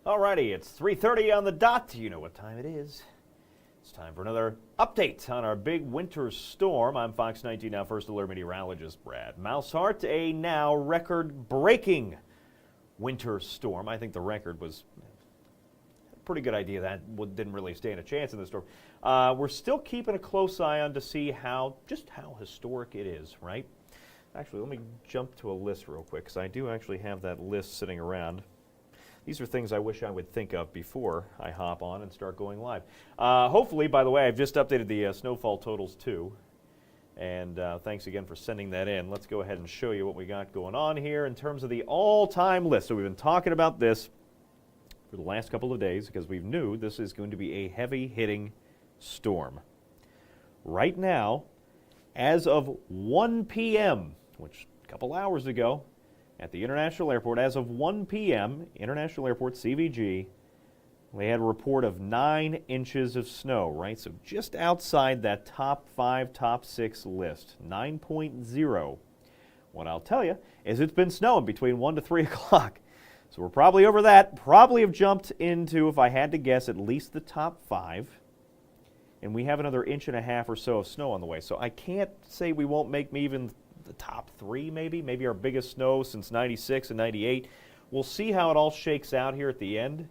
Alrighty, it's 3:30 on the dot. You know what time it is. It's time for another update on our big winter storm. I'm Fox 19 Now First Alert Meteorologist Brad Maushart. A now record-breaking winter storm. I think the record was a pretty good idea. That didn't really stand a chance in the storm. We're still keeping a close eye on to see just how historic it is, right? Actually, let me jump to a list real quick, because I do actually have that list sitting around. These are things I wish I would think of before I hop on and start going live. Hopefully, by the way, I've just updated the snowfall totals too. And thanks again for sending that in. Let's go ahead and show you what we got going on here in terms of the all-time list. So we've been talking about this for the last couple of days because we knew this is going to be a heavy-hitting storm. Right now, as of 1 p.m., which a couple hours ago, at the International Airport, as of 1 p.m., International Airport, CVG, they had a report of 9 inches of snow, right? So just outside that top 5, top 6 list, 9.0. What I'll tell you is it's been snowing between 1 to 3 o'clock. So we're probably over that. Probably have jumped into, if I had to guess, at least the top 5. And we have another 1.5 inches or so of snow on the way. So I can't say we won't make even the top 3 maybe our biggest snow since 96 and 98. We'll see how it all shakes out here at the end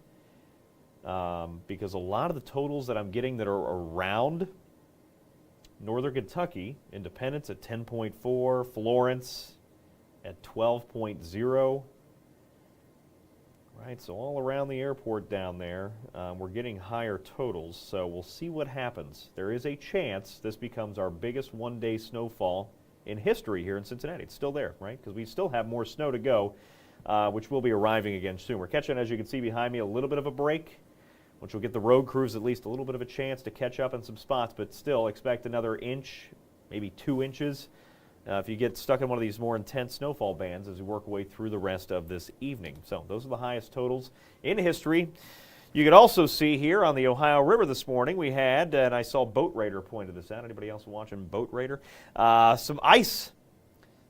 because a lot of the totals that I'm getting that are around northern Kentucky, Independence at 10.4, Florence at 12.0, right? So all around the airport down there, we're getting higher totals, so we'll see what happens. There is a chance this becomes our biggest one-day snowfall in history here in Cincinnati. It's still there, right? Because we still have more snow to go, which will be arriving again soon. We're catching, as you can see behind me, a little bit of a break, which will get the road crews at least a little bit of a chance to catch up in some spots, but still expect another inch, maybe 2 inches, if you get stuck in one of these more intense snowfall bands as we work our way through the rest of this evening. So those are the highest totals in history. You could also see here on the Ohio River this morning we had, and I saw Boat Raider pointed this out. Anybody else watching Boat Raider? Some ice,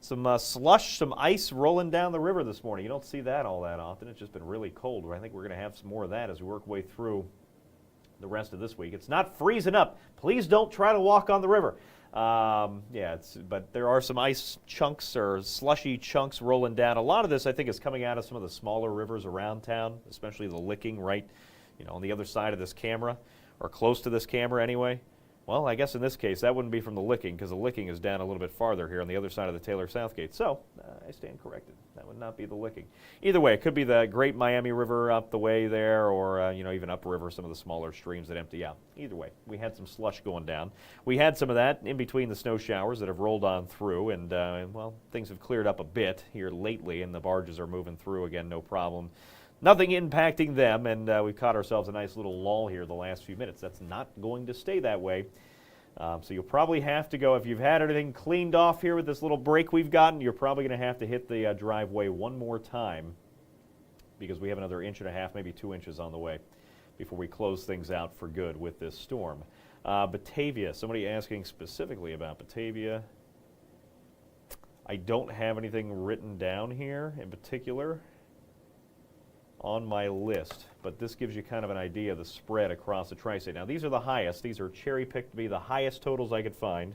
some slush, some ice rolling down the river this morning. You don't see that all that often. It's just been really cold. I think we're going to have some more of that as we work our way through the rest of this week. It's not freezing up. Please don't try to walk on the river. But there are some ice chunks or slushy chunks rolling down. A lot of this, I think, is coming out of some of the smaller rivers around town, especially the Licking, right? On the other side of this camera, or close to this camera anyway. Well, I guess in this case, that wouldn't be from the Licking, because the Licking is down a little bit farther here on the other side of the Taylor Southgate. So, I stand corrected. That would not be the Licking. Either way, it could be the Great Miami River up the way there, or even upriver, some of the smaller streams that empty out. Either way, we had some slush going down. We had some of that in between the snow showers that have rolled on through, and, things have cleared up a bit here lately, and the barges are moving through again, no problem. Nothing impacting them, and we've caught ourselves a nice little lull here the last few minutes. That's not going to stay that way. So you'll probably have to go, if you've had everything cleaned off here with this little break we've gotten, you're probably going to have to hit the driveway one more time because we have another 1.5 inches, maybe 2 inches on the way before we close things out for good with this storm. Batavia, somebody asking specifically about Batavia. I don't have anything written down here in particular on my list, but this gives you kind of an idea of the spread across the tri-state. Now, these are the highest. These are cherry-picked to be the highest totals I could find.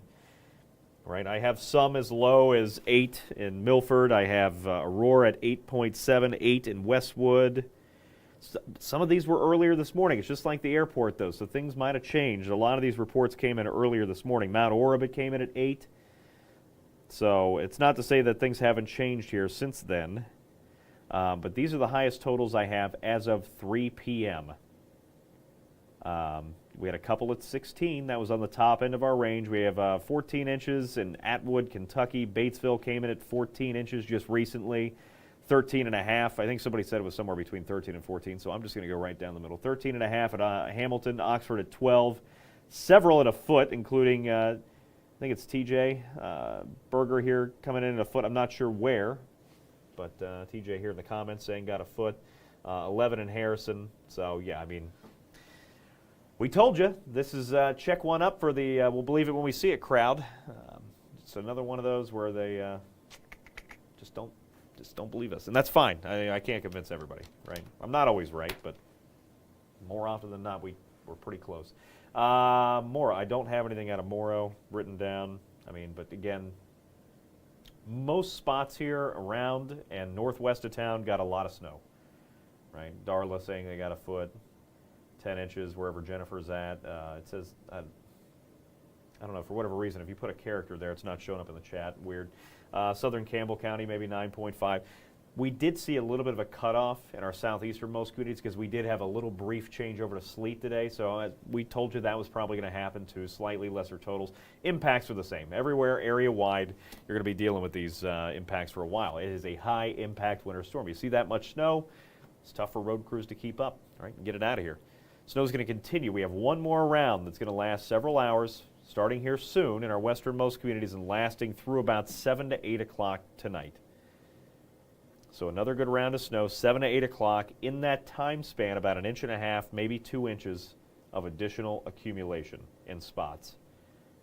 Right? I have some as low as 8 in Milford. I have Aurora at 8.7, 8 in Westwood. Some of these were earlier this morning. It's just like the airport, though, so things might have changed. A lot of these reports came in earlier this morning. Mount Orabit came in at 8. So it's not to say that things haven't changed here since then. But these are the highest totals I have as of 3 p.m. We had a couple at 16. That was on the top end of our range. We have 14 inches in Atwood, Kentucky. Batesville came in at 14 inches just recently. 13.5. I think somebody said it was somewhere between 13 and 14, so I'm just going to go right down the middle. 13.5 at Hamilton, Oxford at 12. Several at a foot, including, I think it's TJ Berger here coming in at a foot. I'm not sure where. But TJ here in the comments saying got a foot, 11 in Harrison. So, yeah, I mean, we told you this is check one up for the we'll believe it when we see it crowd. It's another one of those where they just don't just don't believe us. And that's fine. I can't convince everybody, right? I'm not always right, but more often than not, we're pretty close. Mora, I don't have anything out of Morrow written down. I mean, but again, most spots here around and northwest of town got a lot of snow, right? Darla saying they got a foot, 10 inches wherever Jennifer's at. It says, I don't know, for whatever reason, if you put a character there, it's not showing up in the chat. Weird. Southern Campbell County, maybe 9.5. We did see a little bit of a cutoff in our southeasternmost communities because we did have a little brief change over to sleet today. So we told you that was probably going to happen too, slightly lesser totals. Impacts are the same. Everywhere, area-wide, you're going to be dealing with these impacts for a while. It is a high-impact winter storm. You see that much snow, it's tough for road crews to keep up, right, and get it out of here. Snow's going to continue. We have one more round that's going to last several hours, starting here soon in our westernmost communities and lasting through about 7 to 8 o'clock tonight. So another good round of snow, 7 to 8 o'clock. In that time span, about 1.5 inches, maybe 2 inches of additional accumulation in spots.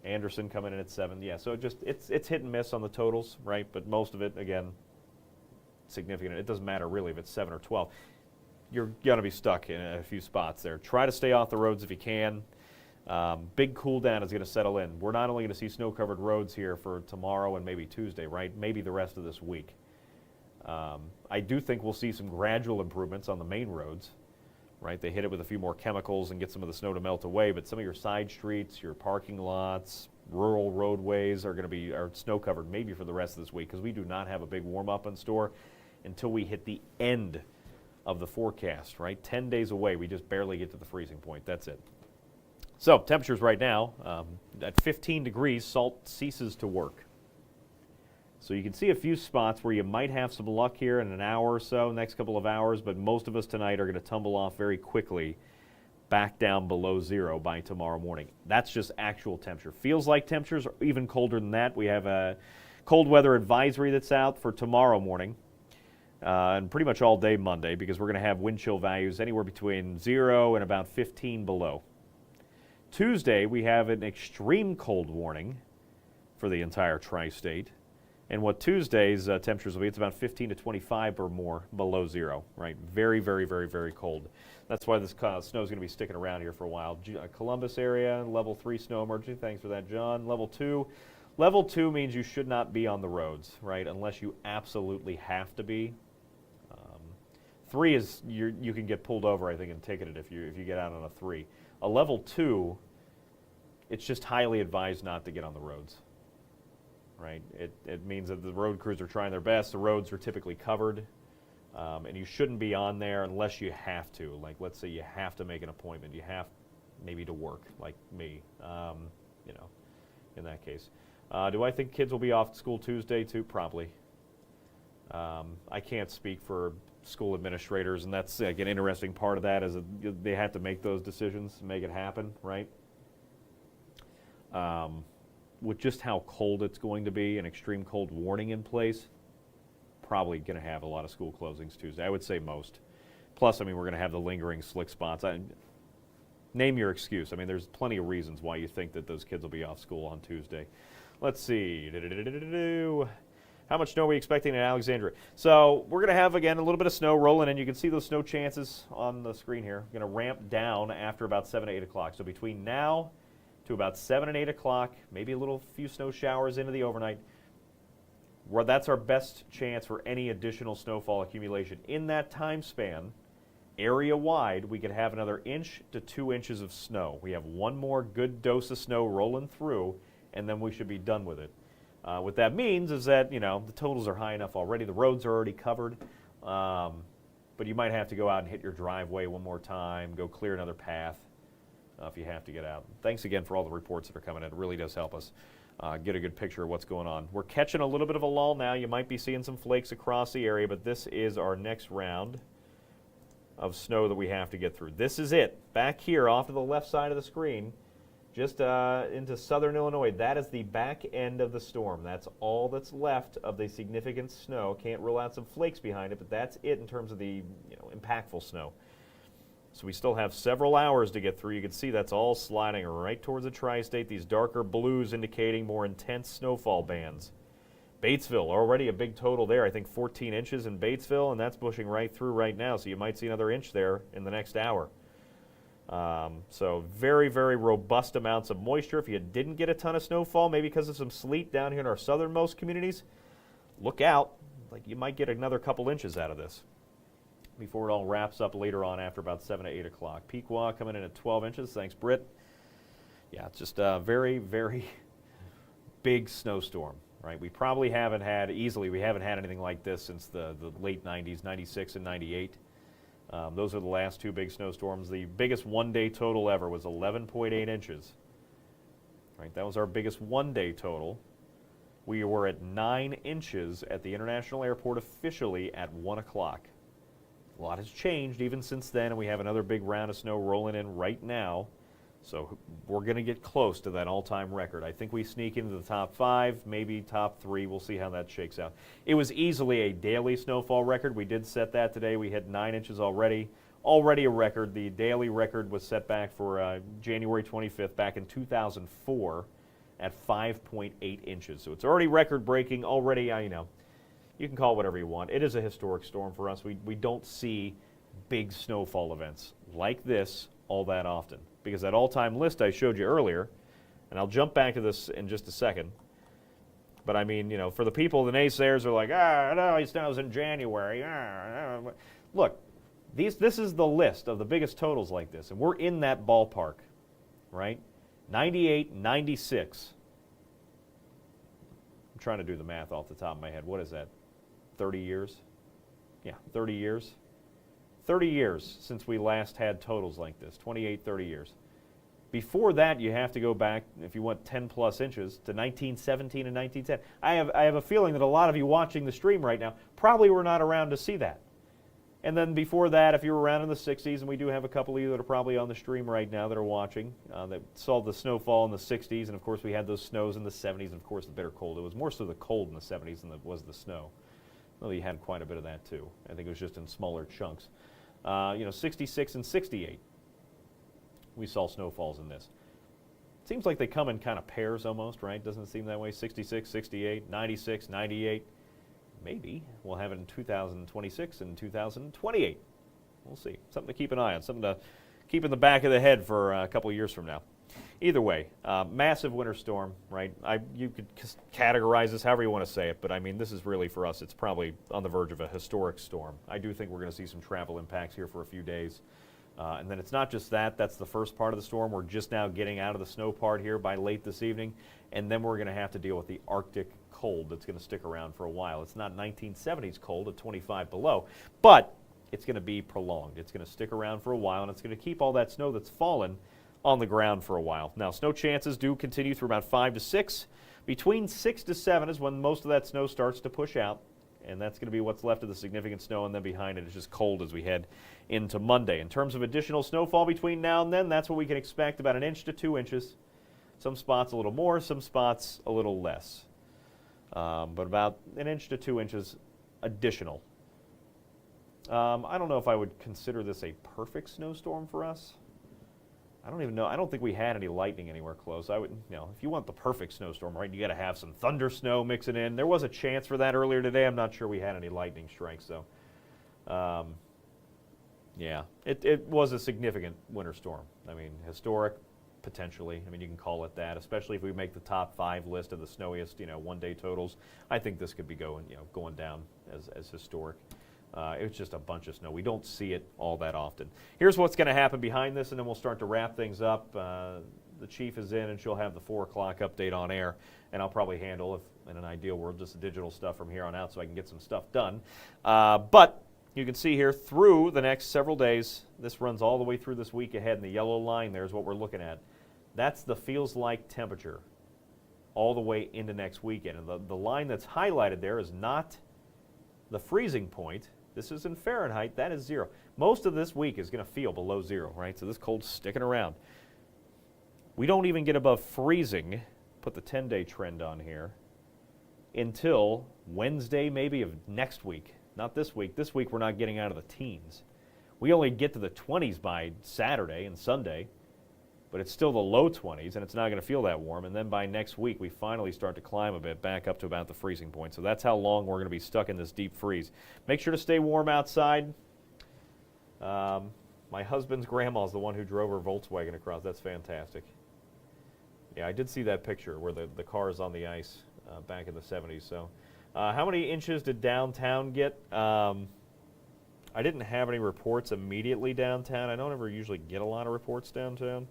Anderson coming in at 7. Yeah, so it's hit and miss on the totals, right? But most of it, again, significant. It doesn't matter really if it's 7 or 12. You're going to be stuck in a few spots there. Try to stay off the roads if you can. Big cool down is going to settle in. We're not only going to see snow-covered roads here for tomorrow and maybe Tuesday, right? Maybe the rest of this week. I do think we'll see some gradual improvements on the main roads, right? They hit it with a few more chemicals and get some of the snow to melt away, but some of your side streets, your parking lots, rural roadways are going to be snow covered maybe for the rest of this week because we do not have a big warm up in store until we hit the end of the forecast, right? 10 days away, we just barely get to the freezing point. That's it. So temperatures right now, at 15 degrees, salt ceases to work. So you can see a few spots where you might have some luck here in an hour or so, next couple of hours, but most of us tonight are going to tumble off very quickly back down below 0 by tomorrow morning. That's just actual temperature. Feels like temperatures are even colder than that. We have a cold weather advisory that's out for tomorrow morning and pretty much all day Monday because we're going to have wind chill values anywhere between 0 and about 15 below. Tuesday, we have an extreme cold warning for the entire tri-state. And what Tuesday's temperatures will be, it's about 15 to 25 or more below 0, right? Very, very, very, very cold. That's why this snow is going to be sticking around here for a while. Columbus area, level 3 snow emergency. Thanks for that, John. Level 2. Level 2 means you should not be on the roads, right, unless you absolutely have to be. 3 is you can get pulled over, I think, and ticketed if you get out on a 3. A level 2, it's just highly advised not to get on the roads. Right? It means that the road crews are trying their best. The roads are typically covered, and you shouldn't be on there unless you have to. Like, let's say you have to make an appointment. You have maybe to work, like me, in that case. Do I think kids will be off school Tuesday too? Probably. I can't speak for school administrators, and that's like an interesting part of that is that they have to make those decisions, make it happen, right? With just how cold it's going to be, an extreme cold warning in place, probably going to have a lot of school closings Tuesday. I would say most. Plus, I mean, we're going to have the lingering slick spots. Name your excuse. I mean, there's plenty of reasons why you think that those kids will be off school on Tuesday. Let's see. How much snow are we expecting in Alexandria? So we're going to have, again, a little bit of snow rolling in. You can see those snow chances on the screen here. Going to ramp down after about 7 to 8 o'clock. So between now to about 7 and 8 o'clock, maybe a little few snow showers into the overnight. That's our best chance for any additional snowfall accumulation. In that time span, area-wide, we could have another 1 inch to 2 inches of snow. We have one more good dose of snow rolling through, and then we should be done with it. What that means is that, the totals are high enough already. The roads are already covered, but you might have to go out and hit your driveway one more time, go clear another path. If you have to get out. Thanks again for all the reports that are coming in. It really does help us get a good picture of what's going on. We're catching a little bit of a lull now. You might be seeing some flakes across the area, but this is our next round of snow that we have to get through. This is it. Back here off to the left side of the screen, just into southern Illinois. That is the back end of the storm. That's all that's left of the significant snow. Can't rule out some flakes behind it, but that's it in terms of the impactful snow. So we still have several hours to get through. You can see that's all sliding right towards the tri-state. These darker blues indicating more intense snowfall bands. Batesville, already a big total there. I think 14 inches in Batesville, and that's pushing right through right now, so you might see another inch there in the next hour. So very, very robust amounts of moisture. If you didn't get a ton of snowfall, maybe because of some sleet down here in our southernmost communities, look out. Like you might get another couple inches out of this before it all wraps up later on after about 7 to 8 o'clock. Pequot coming in at 12 inches. Thanks, Britt. Yeah, it's just a very, very big snowstorm, right? We probably haven't had, we haven't had anything like this since the late 90s, 96 and 98. Those are the last two big snowstorms. The biggest one-day total ever was 11.8 inches. Right, that was our biggest one-day total. We were at 9 inches at the International Airport officially at 1 o'clock. A lot has changed even since then, and we have another big round of snow rolling in right now. So we're going to get close to that all-time record. I think we sneak into the top 5, maybe top 3. We'll see how that shakes out. It was easily a daily snowfall record. We did set that today. We hit 9 inches already. Already a record. The daily record was set back for January 25th back in 2004 at 5.8 inches. So it's already record-breaking. Already, you can call it whatever you want. It is a historic storm for us. We don't see big snowfall events like this all that often. Because that all-time list I showed you earlier, and I'll jump back to this in just a second, but I mean, for the people, the naysayers are like, no, it snows in January. Look, this is the list of the biggest totals like this, and we're in that ballpark, right? 98, 96. I'm trying to do the math off the top of my head. What is that, 30 years? Yeah, 30 years. 30 years since we last had totals like this, 28, 30 years. Before that, you have to go back, if you want 10 plus inches, to 1917 and 1910. I have a feeling that a lot of you watching the stream right now probably were not around to see that. And then before that, if you were around in the 60s, and we do have a couple of you that are probably on the stream right now that are watching, that saw the snowfall in the 60s, and of course we had those snows in the 70s, and of course the bitter cold. It was more so the cold in the 70s than it was the snow. Well, you had quite a bit of that too. I think it was just in smaller chunks. 66 and 68, we saw snowfalls in this. It seems like they come in kind of pairs almost, right? Doesn't it seem that way? 66, 68, 96, 98. Maybe we'll have it in 2026 and 2028. We'll see. Something to keep an eye on, something to keep in the back of the head for a couple of years from now. Either way, massive winter storm, right? You could categorize this however you want to say it, but I mean, this is really, for us, it's probably on the verge of a historic storm. I do think we're going to see some travel impacts here for a few days. And then it's not just that. That's the first part of the storm. We're just now getting out of the snow part here by late this evening, and then we're going to have to deal with the Arctic cold that's going to stick around for a while. It's not 1970s cold at 25 below, but it's going to be prolonged. It's going to stick around for a while, and it's going to keep all that snow that's fallen on the ground for a while. Now, snow chances do continue through about 5 to 6. Between 6 to 7 is when most of that snow starts to push out, and that's going to be what's left of the significant snow, and then behind it is just cold as we head into Monday. In terms of additional snowfall between now and then, that's what we can expect, about 1 inch to 2 inches. Some spots a little more, some spots a little less. But about 1 inch to 2 inches additional. I don't know if I would consider this a perfect snowstorm for us. I don't even know. I don't think we had any lightning anywhere close. I would, if you want the perfect snowstorm, right, you got to have some thunder snow mixing in. There was a chance for that earlier today. I'm not sure we had any lightning strikes, though. Yeah, it was a significant winter storm. I mean, historic, potentially. I mean, you can call it that, especially if we make the top 5 list of the snowiest, one-day totals. I think this could be going down as historic. It was just a bunch of snow. We don't see it all that often. Here's what's going to happen behind this, and then we'll start to wrap things up. The chief is in, and she'll have the 4 o'clock update on air, and I'll probably handle, if in an ideal world, just the digital stuff from here on out so I can get some stuff done. But you can see here through the next several days, this runs all the way through this week ahead, and the yellow line there is what we're looking at. That's the feels-like temperature all the way into next weekend. And the line that's highlighted there is not the freezing point. This is in Fahrenheit. That is 0. Most of this week is going to feel below 0, right? So this cold's sticking around. We don't even get above freezing, put the 10-day trend on here, until Wednesday maybe of next week. Not this week. This week we're not getting out of the teens. We only get to the 20s by Saturday and Sunday. but it's still the low 20s, and it's not going to feel that warm. And then by next week, we finally start to climb a bit back up to about the freezing point. So that's how long we're going to be stuck in this deep freeze. Make sure to stay warm outside. My husband's grandma is the one who drove her Volkswagen across. That's fantastic. Yeah, I did see that picture where the car is on the ice back in the 70s. So how many inches did downtown get? I didn't have any reports immediately downtown. I don't ever usually get a lot of reports downtown.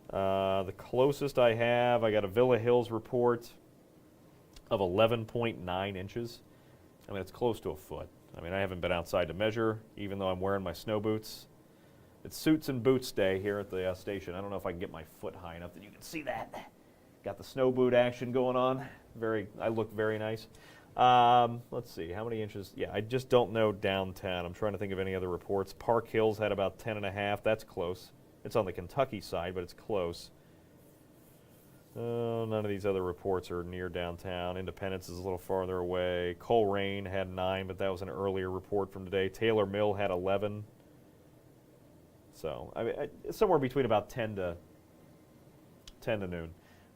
The closest I have, I got a Villa Hills report of 11.9 inches. I mean, it's close to a foot. I mean, I haven't been outside to measure, even though I'm wearing my snow boots. It's suits and boots day here at the station. I don't know if I can get my foot high enough that you can see that. Got the snow boot action going on. I look very nice. Let's see, how many inches? Yeah, I just don't know downtown. I'm trying to think of any other reports. Park Hills had about 10.5. That's close. It's on the Kentucky side, but it's close. None of these other reports are near downtown. Independence is a little farther away. Coleraine had 9, but that was an earlier report from today. Taylor Mill had 11. So, I mean, somewhere between about 10 to noon.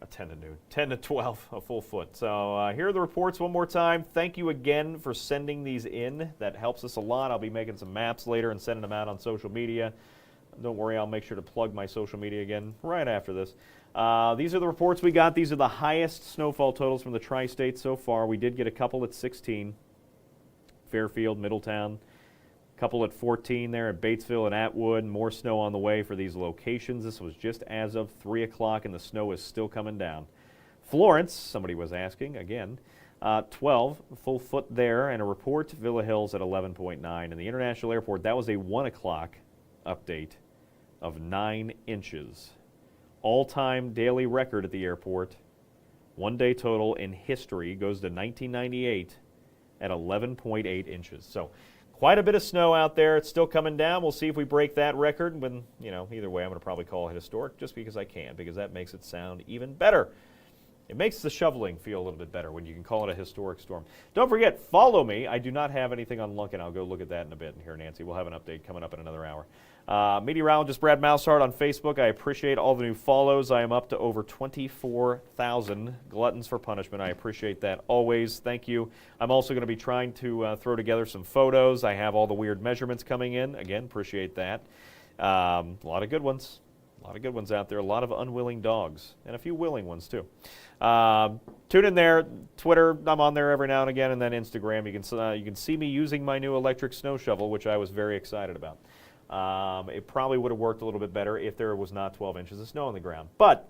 10 to 12, a full foot. So here are the reports one more time. Thank you again for sending these in. That helps us a lot. I'll be making some maps later and sending them out on social media. Don't worry, I'll make sure to plug my social media again right after this. These are the reports we got. These are the highest snowfall totals from the tri-state so far. We did get a couple at 16. Fairfield, Middletown. Couple at 14 there at Batesville and Atwood. More snow on the way for these locations. This was just as of 3 o'clock, and the snow is still coming down. Florence, somebody was asking, again, 12, full foot there, and a report. Villa Hills at 11.9. And the International Airport, that was a 1 o'clock update of 9 inches. All-time daily record at the airport. One-day total in history goes to 1998 at 11.8 inches. So quite a bit of snow out there. It's still coming down. We'll see if we break that record. When, either way, I'm going to probably call it historic just because I can, because that makes it sound even better. It makes the shoveling feel a little bit better when you can call it a historic storm. Don't forget, follow me. I do not have anything on Lunken. I'll go look at that in a bit. And here, Nancy, we'll have an update coming up in another hour. Meteorologist Brad Maushart on Facebook. I appreciate all the new follows. I am up to over 24,000 gluttons for punishment. I appreciate that always. Thank you. I'm also going to be trying to throw together some photos. I have all the weird measurements coming in. Again, appreciate that. A lot of good ones. A lot of good ones out there. A lot of unwilling dogs. And a few willing ones, too. Tune in there. Twitter, I'm on there every now and again. And then Instagram. You can see me using my new electric snow shovel, which I was very excited about. It probably would have worked a little bit better if there was not 12 inches of snow on the ground. But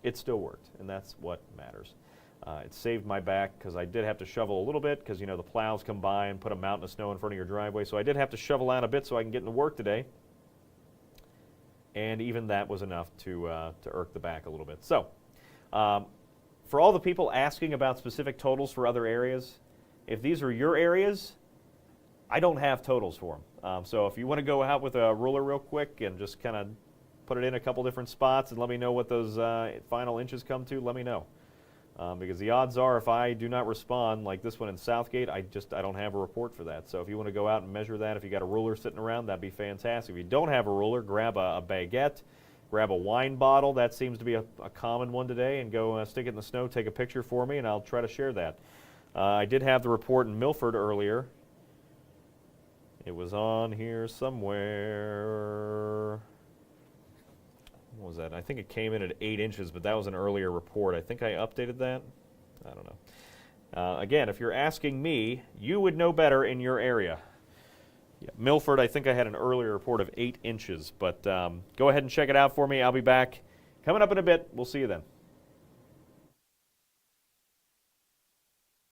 it still worked, and that's what matters. It saved my back because I did have to shovel a little bit because, the plows come by and put a mountain of snow in front of your driveway. So I did have to shovel out a bit so I can get into work today. And even that was enough to irk the back a little bit. So for all the people asking about specific totals for other areas, if these are your areas, I don't have totals for them. So if you want to go out with a ruler real quick and just kind of put it in a couple different spots and let me know what those final inches come to, let me know. Because the odds are if I do not respond, like this one in Southgate, I don't have a report for that. So if you want to go out and measure that, if you got a ruler sitting around, that'd be fantastic. If you don't have a ruler, grab a baguette, grab a wine bottle. That seems to be a common one today, and go stick it in the snow, take a picture for me, and I'll try to share that. I did have the report in Milford earlier. It was on here somewhere. What was that? I think it came in at 8 inches, but that was an earlier report. I think I updated that. I don't know. Again, if you're asking me, you would know better in your area. Yeah, Milford, I think I had an earlier report of 8 inches, but go ahead and check it out for me. I'll be back coming up in a bit. We'll see you then.